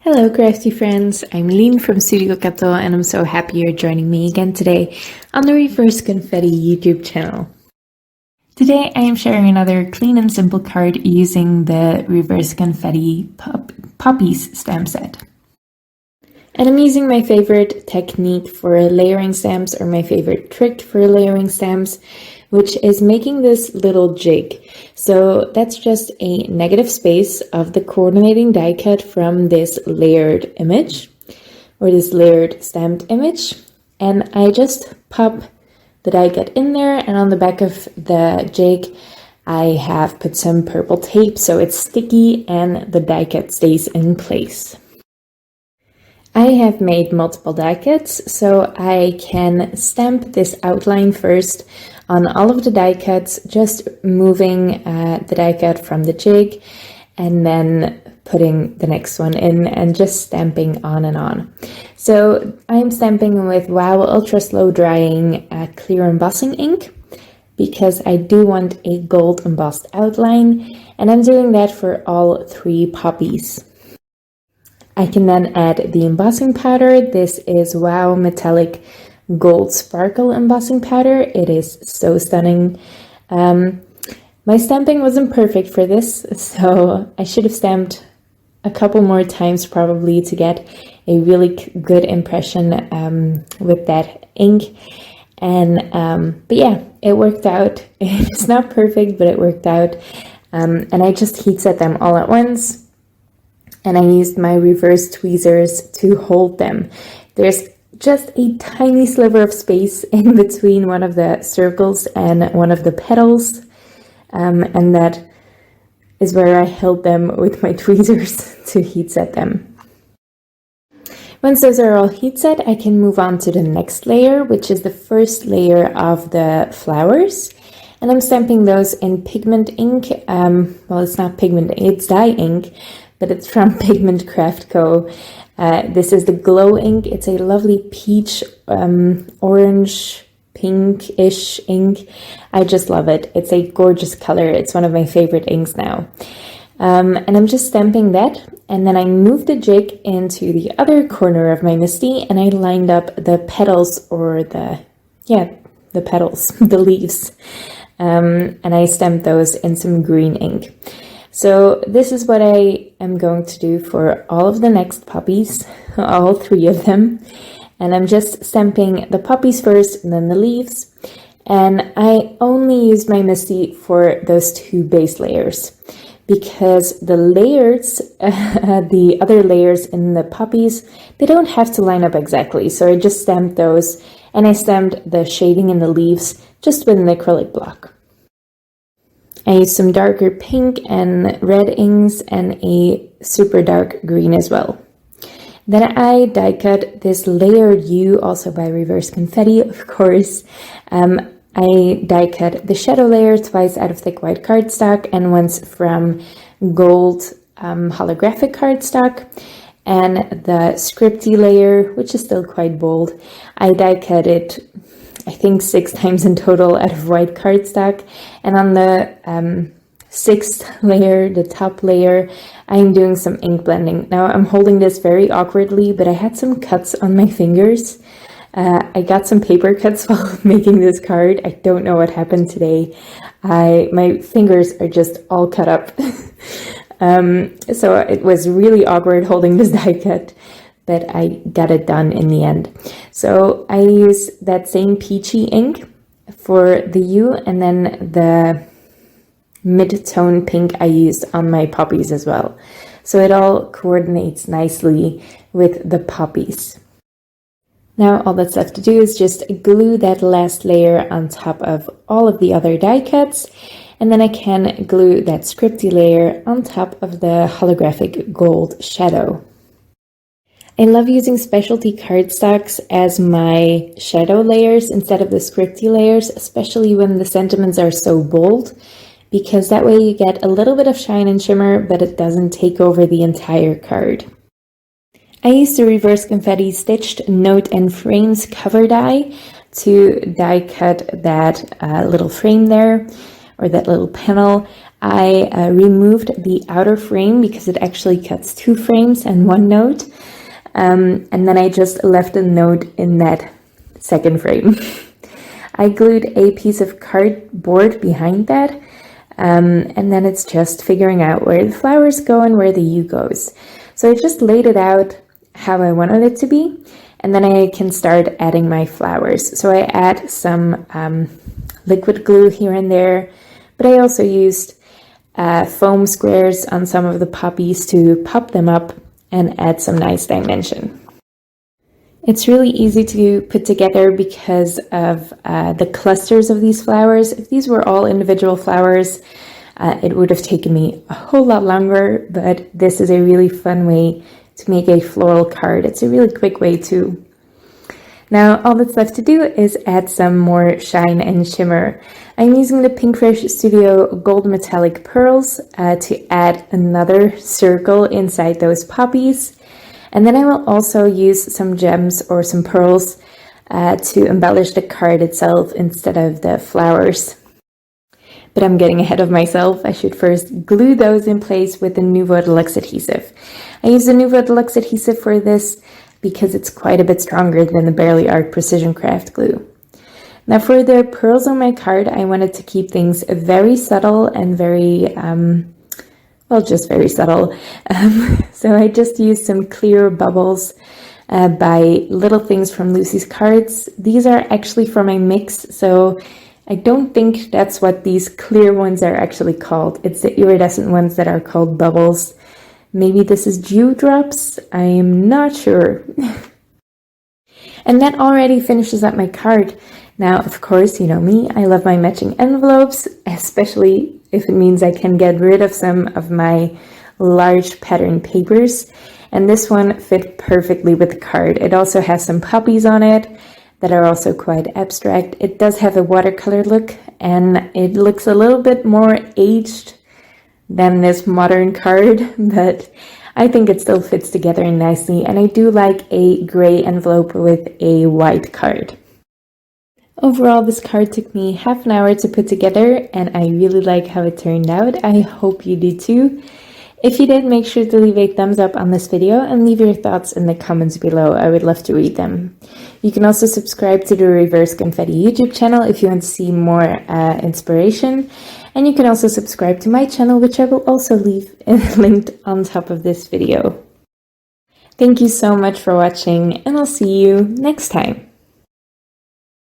Hello crafty friends, I'm Lean from Studio Kato and I'm so happy you're joining me again today on the Reverse Confetti YouTube channel. Today I am sharing another clean and simple card using the Reverse Confetti Poppies stamp set. And I'm using my favorite technique for layering stamps, or my favorite trick for layering stamps, which is making this little jig. So that's just a negative space of the coordinating die cut from this layered image, or this layered stamped image. And I just pop the die cut in there, and on the back of the jig I have put some purple tape so it's sticky and the die cut stays in place. I have made multiple die cuts, so I can stamp this outline first on all of the die cuts, just moving the die cut from the jig and then putting the next one in and just stamping on and on. So I'm stamping with Wow Ultra Slow Drying clear embossing ink because I do want a gold embossed outline, and I'm doing that for all three poppies. I can then add the embossing powder. This is Wow Metallic Gold Sparkle embossing powder. It is so stunning. My stamping wasn't perfect for this, so I should have stamped a couple more times probably to get a really good impression with that ink. But yeah, it worked out. It's not perfect, but it worked out. And I just heat set them all at once. And I used my reverse tweezers to hold them. There's just a tiny sliver of space in between one of the circles and one of the petals, and that is where I held them with my tweezers to heat set them. Once those are all heat set, I can move on to the next layer, which is the first layer of the flowers. And I'm stamping those in pigment ink. Well, it's not pigment, it's dye ink, but it's from Pigment Craft Co. This is the glow ink. It's a lovely peach, orange, pinkish ink. I just love it. It's a gorgeous color. It's one of my favorite inks now. And I'm just stamping that. And then I moved the jig into the other corner of my Misti, and I lined up the petals, or the petals, the leaves. And I stamped those in some green ink. So this is what I am going to do for all of the next poppies, all three of them. And I'm just stamping the poppies first and then the leaves. And I only used my Misti for those two base layers because the layers, the other layers in the poppies, they don't have to line up exactly. So I just stamped those, and I stamped the shading in the leaves just with an acrylic block. I used some darker pink and red inks and a super dark green as well. Then I die cut this layered U, also by Reverse Confetti, of course. I die cut the shadow layer twice out of thick white cardstock and once from gold holographic cardstock. And the scripty layer, which is still quite bold, I die cut it I think 6 times in total out of white cardstock. And on the sixth layer, the top layer, I'm doing some ink blending. Now I'm holding this very awkwardly, but I had some cuts on my fingers. I got some paper cuts while making this card. I don't know what happened today. My fingers are just all cut up. So it was really awkward holding this die cut, but I got it done in the end. So I use that same peachy ink for the U, and then the mid-tone pink I used on my poppies as well. So it all coordinates nicely with the poppies. Now all that's left to do is just glue that last layer on top of all of the other die cuts, and then I can glue that scripty layer on top of the holographic gold shadow. I love using specialty cardstocks as my shadow layers instead of the scripty layers, especially when the sentiments are so bold, because that way you get a little bit of shine and shimmer, but it doesn't take over the entire card. I used the Reverse Confetti Stitched Note and Frames cover die to die cut that little frame there, or that little panel. I removed the outer frame because it actually cuts 2 frames and 1 note. And then I just left a note in that second frame. I glued a piece of cardboard behind that, and then it's just figuring out where the flowers go and where the U goes. So I just laid it out how I wanted it to be, and then I can start adding my flowers. So I add some liquid glue here and there, but I also used foam squares on some of the poppies to pop them up and add some nice dimension. It's really easy to put together because of the clusters of these flowers. If these were all individual flowers, it would have taken me a whole lot longer, but this is a really fun way to make a floral card. It's a really quick way too. Now all that's left to do is add some more shine and shimmer. I'm using the Pinkfresh Studio Gold Metallic Pearls to add another circle inside those poppies. And then I will also use some gems or some pearls to embellish the card itself instead of the flowers. But I'm getting ahead of myself. I should first glue those in place with the Nouveau Deluxe adhesive. I use the Nouveau Deluxe adhesive for this because it's quite a bit stronger than the Barely Art Precision Craft glue. Now for the pearls on my card, I wanted to keep things very subtle and very, well, just very subtle. So I just used some clear bubbles by Little Things from Lucy's Cards. These are actually from a mix, so I don't think that's what these clear ones are actually called. It's the iridescent ones that are called bubbles. Maybe this is dewdrops? I am not sure. And that already finishes up my card. Now, of course, you know me, I love my matching envelopes, especially if it means I can get rid of some of my large pattern papers. And this one fit perfectly with the card. It also has some poppies on it that are also quite abstract. It does have a watercolor look, and it looks a little bit more aged than this modern card, but I think it still fits together nicely. And I do like a gray envelope with a white card. Overall, this card took me half an hour to put together, and I really like how it turned out. I hope you do too. If you did, make sure to leave a thumbs up on this video and leave your thoughts in the comments below. I would love to read them. You can also subscribe to the Reverse Confetti YouTube channel if you want to see more inspiration. And you can also subscribe to my channel, which I will also leave linked on top of this video. Thank you so much for watching, and I'll see you next time.